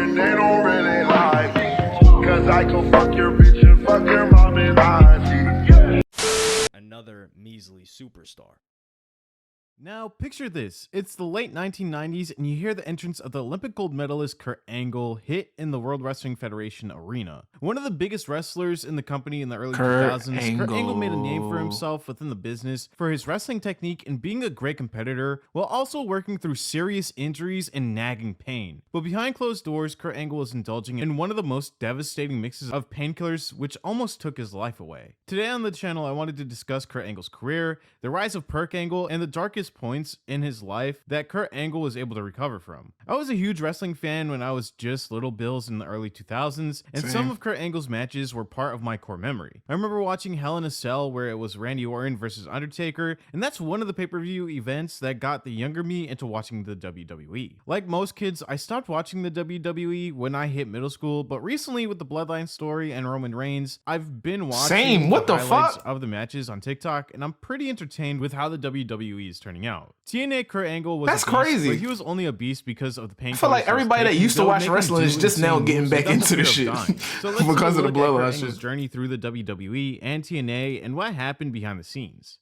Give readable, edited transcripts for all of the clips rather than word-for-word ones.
and they don't really like me. Cause I can fuck your bitch and fuck your mom and auntie. Another measly superstar. Now, picture this. It's the late 1990s, and you hear the entrance of the Olympic gold medalist Kurt Angle hit in the World Wrestling Federation arena. One of the biggest wrestlers in the company in the early 2000s, Kurt Angle made a name for himself within the business for his wrestling technique and being a great competitor, while also working through serious injuries and nagging pain. But behind closed doors, Kurt Angle was indulging in one of the most devastating mixes of painkillers, which almost took his life away. Today on the channel, I wanted to discuss Kurt Angle's career, the rise of Kurt Angle, and the darkest points in his life that Kurt Angle was able to recover from. I was a huge wrestling fan when I was just little Bills in the early 2000s, and some of Kurt Angle's matches were part of my core memory. I remember watching Hell in a Cell where it was Randy Orton versus Undertaker, and that's one of the pay-per-view events that got the younger me into watching the WWE. Like most kids, I stopped watching the WWE when I hit middle school, but recently with the Bloodline story and Roman Reigns, I've been watching the highlights of the matches on TikTok, and I'm pretty entertained with how the WWE is turning out. TNA Kurt Angle was crazy, but he was only a beast because of the pain. I feel like everybody that used to watch wrestling is just now getting back into the shit so let's because of the bloodline shit. His journey through the WWE and TNA and what happened behind the scenes.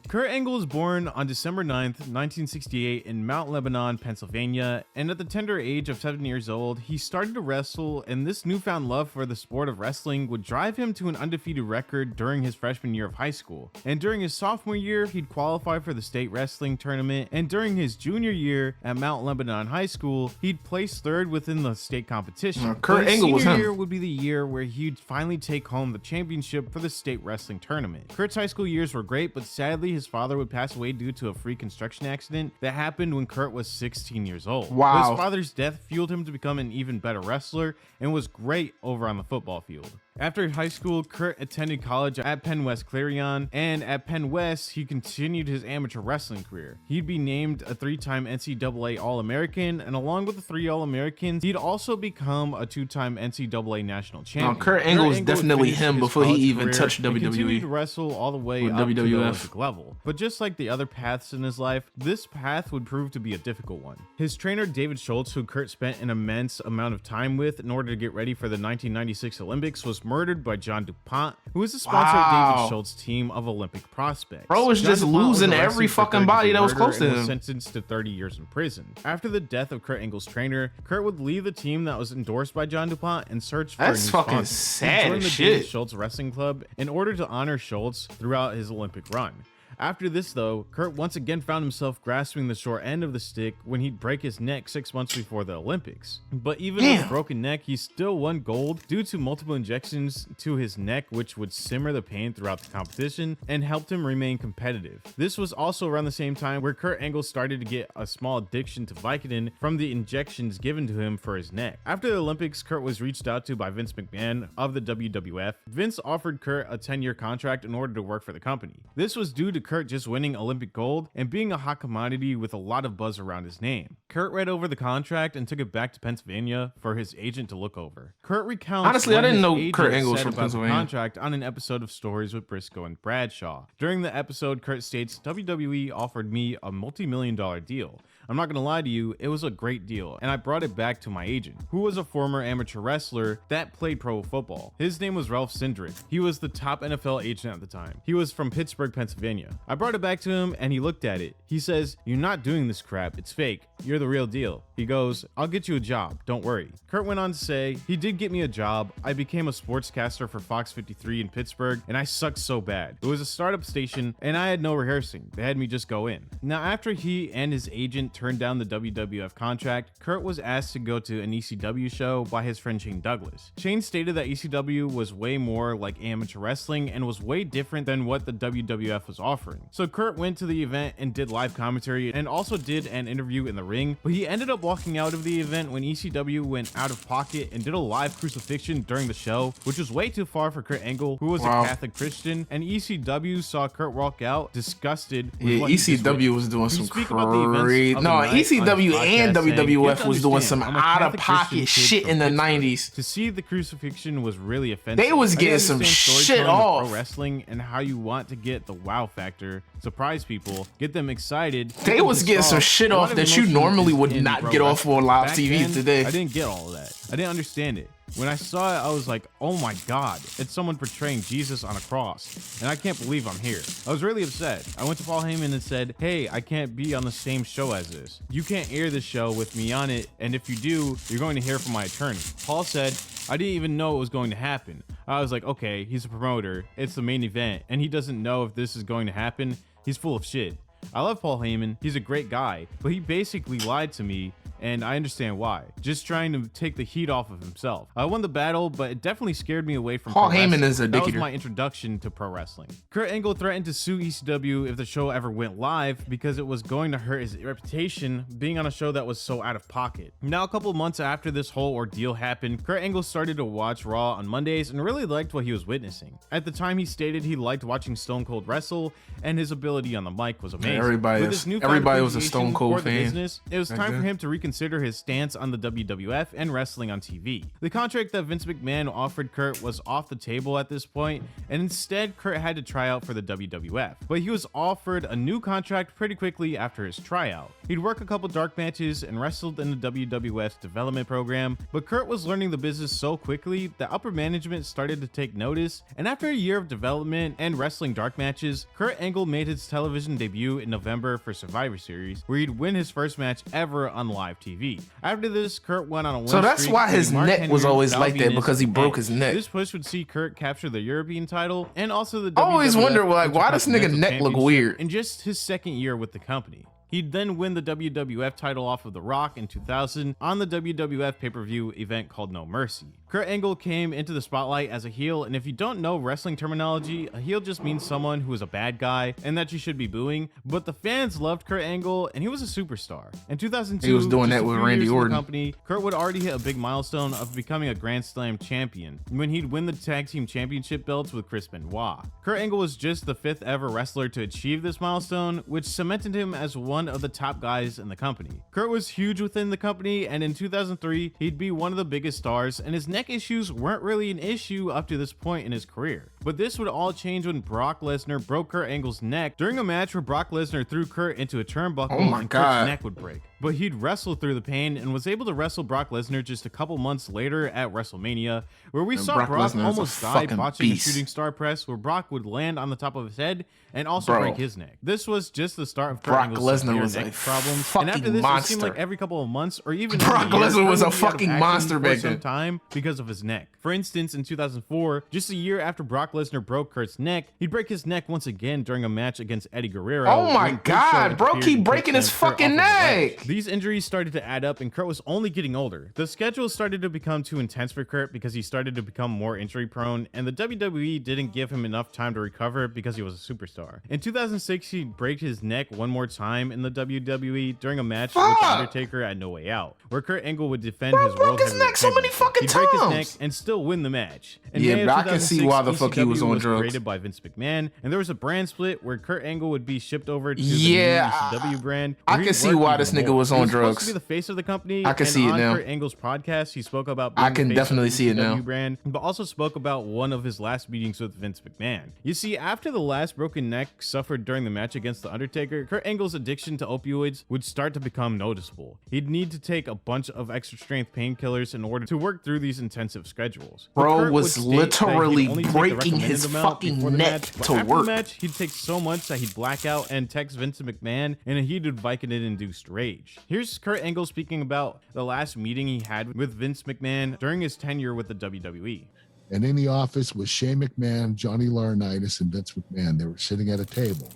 Kurt Angle was born on December 9th, 1968 in Mount Lebanon, Pennsylvania, and at the tender age of 7 years old, he started to wrestle, and this newfound love for the sport of wrestling would drive him to an undefeated record during his freshman year of high school. And during his sophomore year, he'd qualify for the state wrestling tournament, and during his junior year at Mount Lebanon High School, he'd place third within the state competition. Kurt Angle was him. Year would be the year where he'd finally take home the championship for the state wrestling tournament. Kurt's high school years were great, but sadly his father would pass away due to a freak construction accident that happened when Kurt was 16 years old. Wow. His father's death fueled him to become an even better wrestler and was great over on the football field. After high school, Kurt attended college at Penn West Clarion, and at Penn West, he continued his amateur wrestling career. He'd be named a 3-time NCAA All-American, and along with the 3 All-Americans, he'd also become a 2-time NCAA National Champion. Kurt Angle was definitely him before he even touched WWE. He continued to wrestle all the way up to the Olympic level. But just like the other paths in his life, this path would prove to be a difficult one. His trainer, David Schultz, who Kurt spent an immense amount of time with in order to get ready for the 1996 Olympics, was murdered by John DuPont, who was the sponsor of David Schultz's team of Olympic prospects. Bro was just losing every fucking body that was close to him. Was sentenced to 30 years in prison. After the death of Kurt Angle's trainer, Kurt would leave the team that was endorsed by John DuPont and search for a new sponsor. That's fucking sad joined the shit. David Schultz Wrestling Club in order to honor Schultz throughout his Olympic run. After this though, Kurt once again found himself grasping the short end of the stick when he'd break his neck 6 months before the Olympics. But even with a broken neck, he still won gold due to multiple injections to his neck, which would simmer the pain throughout the competition and helped him remain competitive. This was also around the same time where Kurt Angle started to get a small addiction to Vicodin from the injections given to him for his neck. After the Olympics, Kurt was reached out to by Vince McMahon of the WWF. Vince offered Kurt a 10-year contract in order to work for the company. This was due to Kurt just winning Olympic gold and being a hot commodity with a lot of buzz around his name. Kurt read over the contract and took it back to Pennsylvania for his agent to look over. Kurt recounts honestly, I didn't know Kurt Angle was from Pennsylvania. Contract on an episode of Stories with Briscoe and Bradshaw. During the episode, Kurt states, "WWE offered me a multi-million-dollar deal. I'm not gonna lie to you, it was a great deal, and I brought it back to my agent, who was a former amateur wrestler that played pro football. His name was Ralph Sindrick. He was the top NFL agent at the time. He was from Pittsburgh, Pennsylvania. I brought it back to him, and he looked at it. He says, 'You're not doing this crap, it's fake. You're the real deal.' He goes, 'I'll get you a job, don't worry.' Kurt went on to say, 'He did get me a job. I became a sportscaster for Fox 53 in Pittsburgh, and I sucked so bad. It was a startup station, and I had no rehearsing. They had me just go in.' Now, after he and his agent turned down the WWF contract, Kurt was asked to go to an ECW show by his friend Shane Douglas. Shane stated that ECW was way more like amateur wrestling and was way different than what the WWF was offering. So Kurt went to the event and did live commentary and also did an interview in the ring, but he ended up walking out of the event when ECW went out of pocket and did a live crucifixion during the show, which was way too far for Kurt Angle, who was a Catholic Christian, and ECW saw Kurt walk out disgusted with what ECW was doing some crazy of No, the night on his ECW and podcast saying, WWF "You have to was doing understand, some I'm a out of Catholic Christian pocket kid shit from in the Pittsburgh. 90s. To see the crucifixion was really offensive. They was I didn't getting some understand shit storytelling of off. pro wrestling and how you want to get the wow factor, surprise people, get them excited. They was getting some shit off that you normally would not get off on live TV today. I didn't get all of that. I didn't understand it. When I saw it, I was like, oh my God, it's someone portraying Jesus on a cross. And I can't believe I'm here. I was really upset. I went to Paul Heyman and said, hey, I can't be on the same show as this. You can't air the show with me on it. And if you do, you're going to hear from my attorney. Paul said, I didn't even know it was going to happen. I was like, okay, he's a promoter. It's the main event. And he doesn't know if this is going to happen. He's full of shit. I love Paul Heyman. He's a great guy. But he basically lied to me. And I understand why. Just trying to take the heat off of himself. I won the battle, but it definitely scared me away from Paul pro Heyman wrestling. is a That was dick-eater. my introduction to pro wrestling. Kurt Angle threatened to sue ECW if the show ever went live because it was going to hurt his reputation being on a show that was so out of pocket. Now, a couple of months after this whole ordeal happened, Kurt Angle started to watch Raw on Mondays and really liked what he was witnessing. At the time, he stated he liked watching Stone Cold wrestle and his ability on the mic was amazing. Everybody With is- his newfound everybody was a appreciation Stone Cold for the fan business, it was back time for then. him to reconsider his stance on the WWF and wrestling on TV. The contract that Vince McMahon offered Kurt was off the table at this point, and instead Kurt had to try out for the WWF. But he was offered a new contract pretty quickly after his tryout. He'd work a couple dark matches and wrestled in the WWF's development program, but Kurt was learning the business so quickly that upper management started to take notice, and after a year of development and wrestling dark matches, Kurt Angle made his television debut in November for Survivor Series, where he'd win his first match ever on live TV. After this, Kurt went on a win So that's streak, why his beating Mark neck was Henry, always Val like that, Venis, because he and broke Edge. his neck. This push would see Kurt capture the European title and also the I always WWF wonder, like, why does nigga Intercontinental neck look Championship weird? in just his second year with the company. He'd then win the WWF title off of The Rock in 2000 on the WWF pay-per-view event called No Mercy. Kurt Angle came into the spotlight as a heel, and if you don't know wrestling terminology, a heel just means someone who is a bad guy and that you should be booing, but the fans loved Kurt Angle and he was a superstar. In 2002, He was doing just that a with few Randy years in the Orton. company, Kurt would already hit a big milestone of becoming a Grand Slam champion when he'd win the tag team championship belts with Chris Benoit. Kurt Angle was just the 5th ever wrestler to achieve this milestone, which cemented him as one of the top guys in the company. Kurt was huge within the company, and in 2003, he'd be one of the biggest stars, and his neck issues weren't really an issue up to this point in his career. But this would all change when Brock Lesnar broke Kurt Angle's neck during a match where Brock Lesnar threw Kurt into a turnbuckle Oh my and God. Kurt's neck would break. But he'd wrestle through the pain and was able to wrestle Brock Lesnar just a couple months later at WrestleMania, where we And saw Brock Brock Lesnar is a almost die fucking botching beast. a shooting star press where Brock would land on the top of his head and also Bro. break his neck. This was just the start of Kurt Brock Angle's Lesnar severe was neck a problems. fucking And after this, it seemed like monster. every couple of months or even Brock every year, Lesnar was Kurt a would be out of fucking action monster for back some then. time because of his neck. For instance, in 2004, just a year after Brock Lesnar broke Kurt's neck, he'd break his neck once again during a match against Eddie Guerrero. Oh my when Big God, Show bro, interfered keep and breaking his kicked Kurt fucking off of the ledge. neck. These injuries started to add up, and Kurt was only getting older. The schedule started to become too intense for Kurt because he started to become more injury prone, and the WWE didn't give him enough time to recover because he was a superstar. In 2006, he broke his neck one more time in the WWE during a match with The Fuck. Undertaker at No Way Out, where Kurt Angle would defend Bro his broke World his Heavyweight neck so many Championship. fucking He'd break his times. neck and still win the match. In Yeah, May of but I can see 2006, why the fuck he was ECW on drugs. created by Vince McMahon, and there was a brand split where Kurt Angle would be shipped over to Yeah, the new ECW brand. I where can he'd see work why even this nigga more. was He on supposed drugs. to be the face of the company. I can and see it on now. Kurt Angle's podcast, he spoke about I being can the face of definitely the see it ECW now. brand, but also spoke about one of his last meetings with Vince McMahon. You see, after the last broken neck suffered during the match against The Undertaker, Kurt Angle's addiction to opioids would start to become noticeable. He'd need to take a bunch of extra strength painkillers in order to work through these intensive schedules. But Bro Kurt was would state that he'd literally only take the breaking recommended his amount fucking before the neck match, but to after work. the match, he'd take so much that he'd black out and text Vince McMahon in a heated Vicodin-induced rage. Here's Kurt Angle speaking about the last meeting he had with Vince McMahon during his tenure with the WWE. And in the office was Shane McMahon, Johnny Laurinaitis, and Vince McMahon. They were sitting at a table.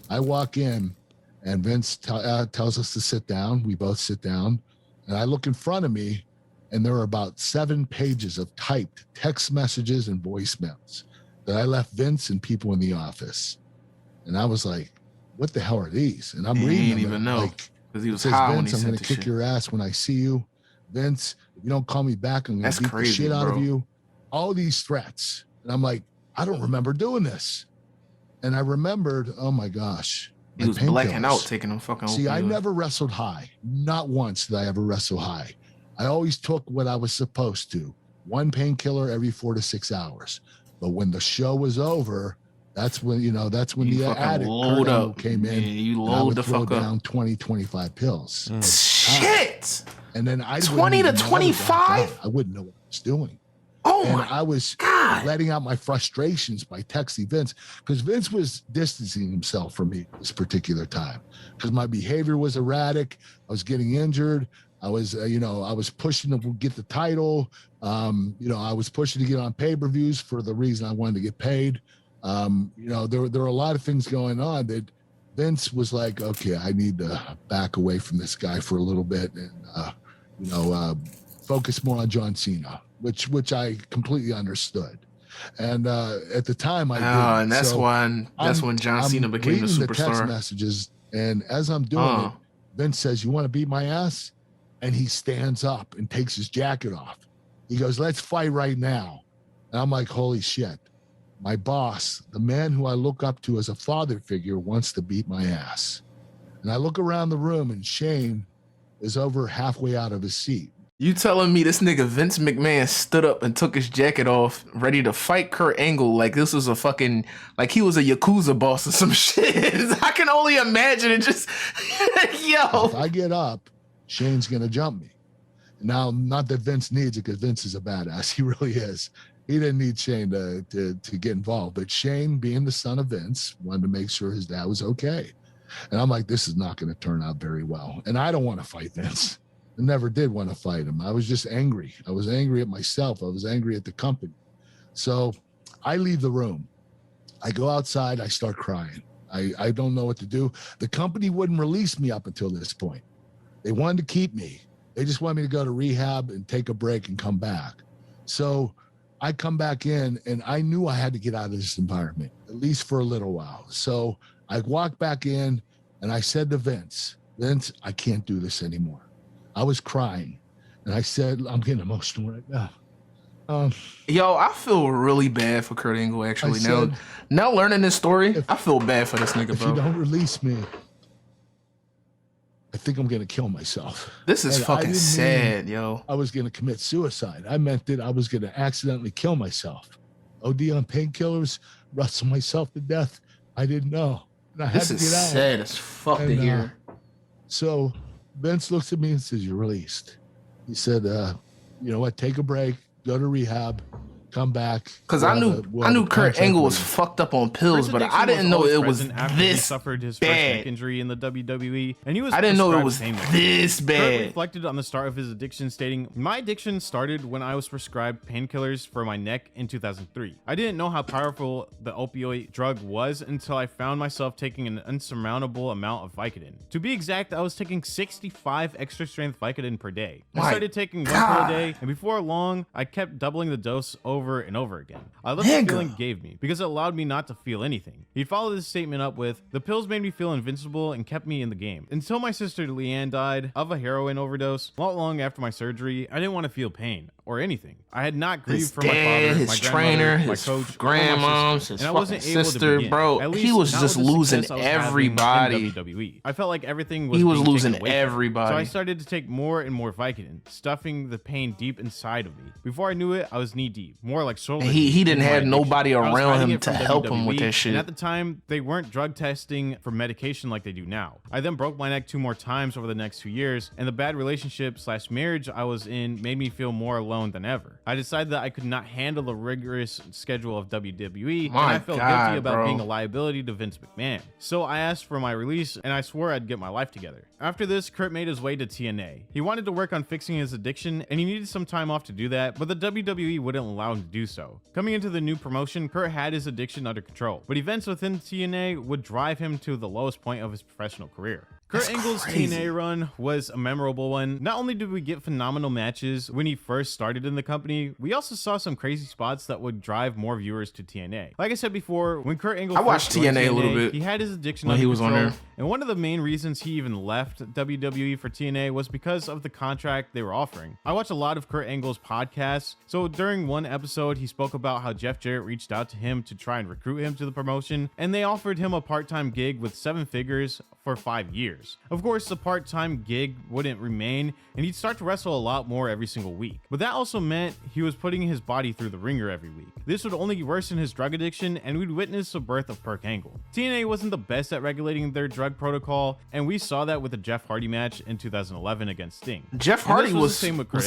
I walk in, and Vince tells us to sit down. We both sit down, and I look in front of me, and there are about 7 pages of typed text messages and voicemails that I left Vince and people in the office. And I was like, what the hell are these? And I'm He reading didn't them, even and know, like, 'cause he it was says, high when Vince, he I'm sent going the to kick shit. your ass when I see you. Vince, if you don't call me back, I'm going That's to beat crazy, the shit out bro. of you. All these threats. And I'm like, I don't remember doing this. And I remembered, oh my gosh, He was blacking out, taking them fucking See, I opioids. never wrestled high. Not once did I ever wrestle high. I always took what I was supposed to. One painkiller every 4 to 6 hours. But when the show was over, that's when, that's when the addict load Kurt Angle up. came in. You and I load would the throw fuck up. down 20, 25 pills. Shit. And then I 20 to 25? I wouldn't know what I was doing. Oh And my I was God. letting out my frustrations by texting Vince, because Vince was distancing himself from me this particular time because my behavior was erratic. I was getting injured. I was, I was pushing to get the title. I was pushing to get on pay-per-views for the reason I wanted to get paid. There were a lot of things going on that Vince was like, okay, I need to back away from this guy for a little bit and, focus more on John Cena, which I completely understood. And at the time, I did. And that's when John Cena became the reading the text superstar. messages, and as I'm doing it, Vince says, "You want to beat my ass?" And he stands up and takes his jacket off. He goes, "Let's fight right now." And I'm like, holy shit. My boss, the man who I look up to as a father figure, wants to beat my ass. And I look around the room, and Shane is over halfway out of his seat. You telling me this nigga Vince McMahon stood up and took his jacket off, ready to fight Kurt Angle like this was like he was a Yakuza boss or some shit. I can only imagine it just, yo. If I get up, Shane's going to jump me. Now, not that Vince needs it, because Vince is a badass. He really is. He didn't need Shane to get involved. But Shane, being the son of Vince, wanted to make sure his dad was okay. And I'm like, this is not going to turn out very well. And I don't want to fight Vince. I never did want to fight him. I was just angry. I was angry at myself. I was angry at the company. So I leave the room. I go outside. I start crying. I don't know what to do. The company wouldn't release me up until this point. They wanted to keep me. They just wanted me to go to rehab and take a break and come back. So I come back in, and I knew I had to get out of this environment, at least for a little while. So I walked back in, and I said to Vince, I can't do this anymore. I was crying, and I said, I'm getting emotional right now. Yo, I feel really bad for Kurt Angle, actually. Now learning this story, I feel bad for this nigga, if bro. you don't release me, I think I'm going to kill myself. This is fucking sad, yo. I was going to commit suicide. I meant that I was going to accidentally kill myself. OD on painkillers, wrestle myself to death. I didn't know. And I had to get out. This is sad as fuck to hear. So Vince looks at me and says, "You're released." He said, "You know what? Take a break, go to rehab, come back." Because I knew Kurt Angle was fucked up on pills, but I didn't know it was this he suffered his first bad. neck injury in the WWE, and he was. I didn't know it was pain this Kurt bad. reflected on the start of his addiction, stating, "My addiction started when I was prescribed painkillers for my neck in 2003. I didn't know how powerful the opioid drug was until I found myself taking an unsurmountable amount of Vicodin. To be exact, I was taking 65 extra strength Vicodin per day. I started taking one pill a day, and before long, I kept doubling the dose over and over again. I loved the feeling it gave me because it allowed me not to feel anything." He followed this statement up with, "The pills made me feel invincible and kept me in the game. Until my sister Leanne died of a heroin overdose, not long after my surgery, I didn't want to feel pain or anything. I had not grieved for my father, his my trainer, grandmother, my his coach, grandmoms, his and I wasn't fucking able sister, to begin. bro. At He least was not just with the losing success I was having in everybody. WWE. I felt like everything was He was being taken losing away from me. everybody. So I started to take more and more Vicodin, stuffing the pain deep inside of me. Before I knew it, I was knee deep, more like shoulder And deep he didn't in my have addiction. nobody I was around fighting him it to from help him with WWE, that shit. And at the time, they weren't drug testing for medication like they do now. I then broke my neck 2 more times over the next 2 years, and the bad relationship/marriage I was in made me feel more alone than ever. I decided that I could not handle the rigorous schedule of WWE, and I felt guilty about being a liability to Vince McMahon. So I asked for my release, and I swore I'd get my life together. After this, Kurt made his way to TNA. He wanted to work on fixing his addiction, and he needed some time off to do that, but the WWE wouldn't allow him to do so. Coming into the new promotion, Kurt had his addiction under control, but events within TNA would drive him to the lowest point of his professional career. Kurt Angle's TNA run was a memorable one. Not only did we get phenomenal matches when he first started in the company, we also saw some crazy spots that would drive more viewers to TNA. Like I said before, when Kurt Angle I watched first joined TNA a little bit he had his addiction when under he was on control, there. and one of the main reasons he even left WWE for TNA was because of the contract they were offering. I watched a lot of Kurt Angle's podcasts, so during one episode, he spoke about how Jeff Jarrett reached out to him to try and recruit him to the promotion, and they offered him a part-time gig with 7 figures for 5 years. Of course, the part-time gig wouldn't remain, and he'd start to wrestle a lot more every single week. But that also meant he was putting his body through the ringer every week. This would only worsen his drug addiction, and we'd witness the birth of Kurt Angle. TNA wasn't the best at regulating their drug protocol, and we saw that with the Jeff Hardy match in 2011 against Sting. Jeff Hardy was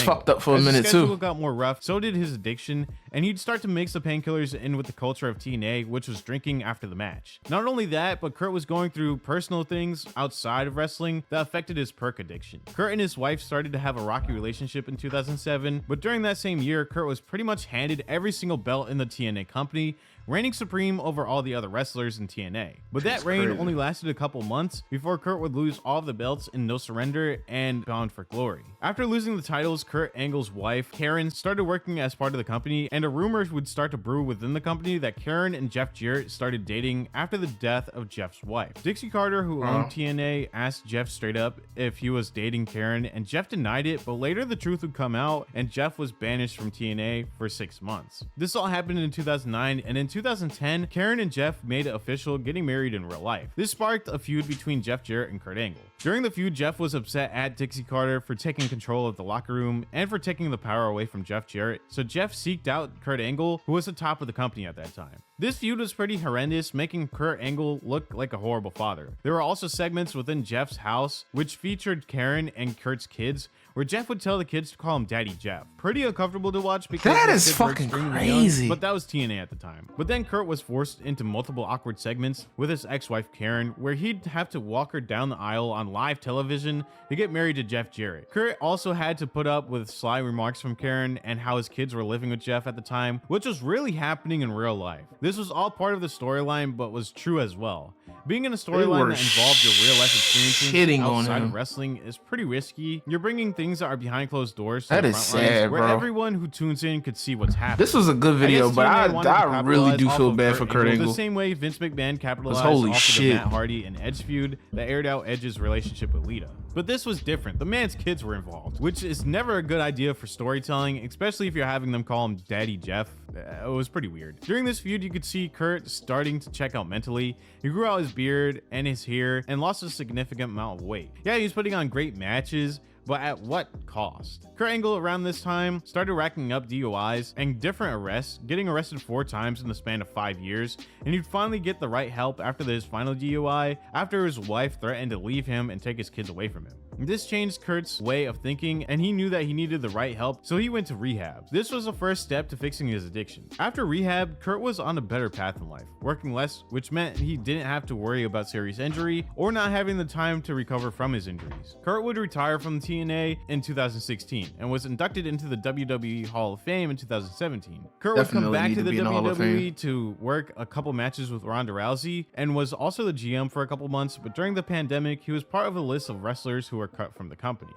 fucked up for a minute too. His schedule got more rough, so did his addiction, and he'd start to mix the painkillers in with the culture of TNA, which was drinking after the match. Not only that, but Kurt was going through personal things outside of wrestling that affected his perk addiction. Kurt and his wife started to have a rocky relationship in 2007, but during that same year, Kurt was pretty much handed every single belt in the TNA company, reigning supreme over all the other wrestlers in TNA. But that reign only lasted a couple months before Kurt would lose all of the belts in No Surrender and Bound for Glory. After losing the titles, Kurt Angle's wife, Karen, started working as part of the company, and a rumor would start to brew within the company that Karen and Jeff Jarrett started dating after the death of Jeff's wife. Dixie Carter, who owned TNA, asked Jeff straight up if he was dating Karen, and Jeff denied it, but later the truth would come out, and Jeff was banished from TNA for 6 months. This all happened in 2009, and in 2010, Karen and Jeff made it official, getting married in real life. This sparked a feud between Jeff Jarrett and Kurt Angle. During the feud, Jeff was upset at Dixie Carter for taking control of the locker room and for taking the power away from Jeff Jarrett, so Jeff seeked out Kurt Angle, who was the top of the company at that time. This feud was pretty horrendous, making Kurt Angle look like a horrible father. There were also segments within Jeff's house which featured Karen and Kurt's kids, where Jeff would tell the kids to call him Daddy Jeff. Pretty uncomfortable to watch because that the is kids were fucking extremely crazy. young, but that was TNA at the time. But then Kurt was forced into multiple awkward segments with his ex-wife Karen, where he'd have to walk her down the aisle on live television to get married to Jeff Jarrett. Kurt also had to put up with sly remarks from Karen and how his kids were living with Jeff at the time, which was really happening in real life. This was all part of the storyline, but was true as well. Being in a storyline that involved your real life experiences outside of wrestling is pretty risky. You're bringing things that are behind closed doors to the front lines, where everyone who tunes in could see what's happening. This was a good video, but I really do feel bad for Kurt Angle. The same way Vince McMahon capitalized off of the Matt Hardy and Edge feud that aired out Edge's relationship with Lita. But this was different. The man's kids were involved, which is never a good idea for storytelling, especially if you're having them call him Daddy Jeff. It was pretty weird. During this feud, you could see Kurt starting to check out mentally. He grew out his beard and his hair and lost a significant amount of weight. Yeah, he was putting on great matches, but at what cost? Kurt Angle around this time started racking up DUIs and different arrests, getting arrested 4 times in the span of 5 years, and he'd finally get the right help after his final DUI, after his wife threatened to leave him and take his kids away from him. This changed Kurt's way of thinking, and he knew that he needed the right help, so he went to rehab. This was the first step to fixing his addiction. After rehab, Kurt was on a better path in life, working less, which meant he didn't have to worry about serious injury or not having the time to recover from his injuries. Kurt would retire from TNA in 2016 and was inducted into the WWE Hall of Fame in 2017. Kurt would come back to the WWE to work a couple matches with Ronda Rousey and was also the GM for a couple months, but during the pandemic, he was part of a list of wrestlers who were cut from the company.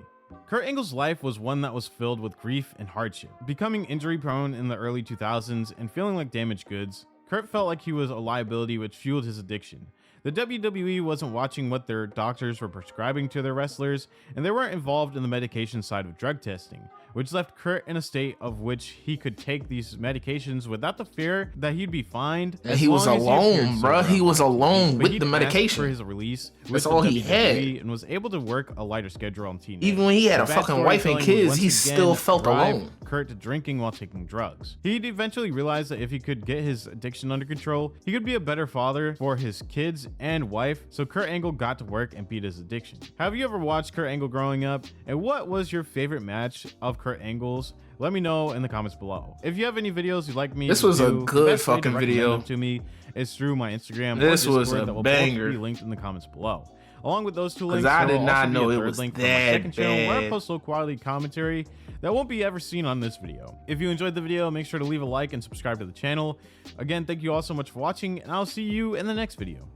Kurt Angle's life was one that was filled with grief and hardship. Becoming injury prone in the early 2000s and feeling like damaged goods, Kurt felt like he was a liability, which fueled his addiction. The WWE wasn't watching what their doctors were prescribing to their wrestlers, and they weren't involved in the medication side of drug testing, which left Kurt in a state of which he could take these medications without the fear that he'd be fined. And he was alone, bro. He was alone with the medication. For his release, that's all he had, and was able to work a lighter schedule on TNA. Even when he had a fucking wife and kids, he still felt alone. Kurt to drinking while taking drugs. He'd eventually realize that if he could get his addiction under control, he could be a better father for his kids and wife, so Kurt Angle got to work and beat his addiction. Have you ever watched Kurt Angle growing up? And what was your favorite match of Kurt Angle's? Let me know in the comments below. If you have any videos you'd like me this to was do, a good fucking video to me is through my Instagram. This was a that will banger. both be linked in the comments below. Along with those 2 links, I did will not also know be a it third was link from my that second channel where I bad. post low quality commentary that won't be ever seen on this video. If you enjoyed the video, make sure to leave a like and subscribe to the channel. Again, thank you all so much for watching, and I'll see you in the next video.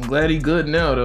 I'm glad he good now though.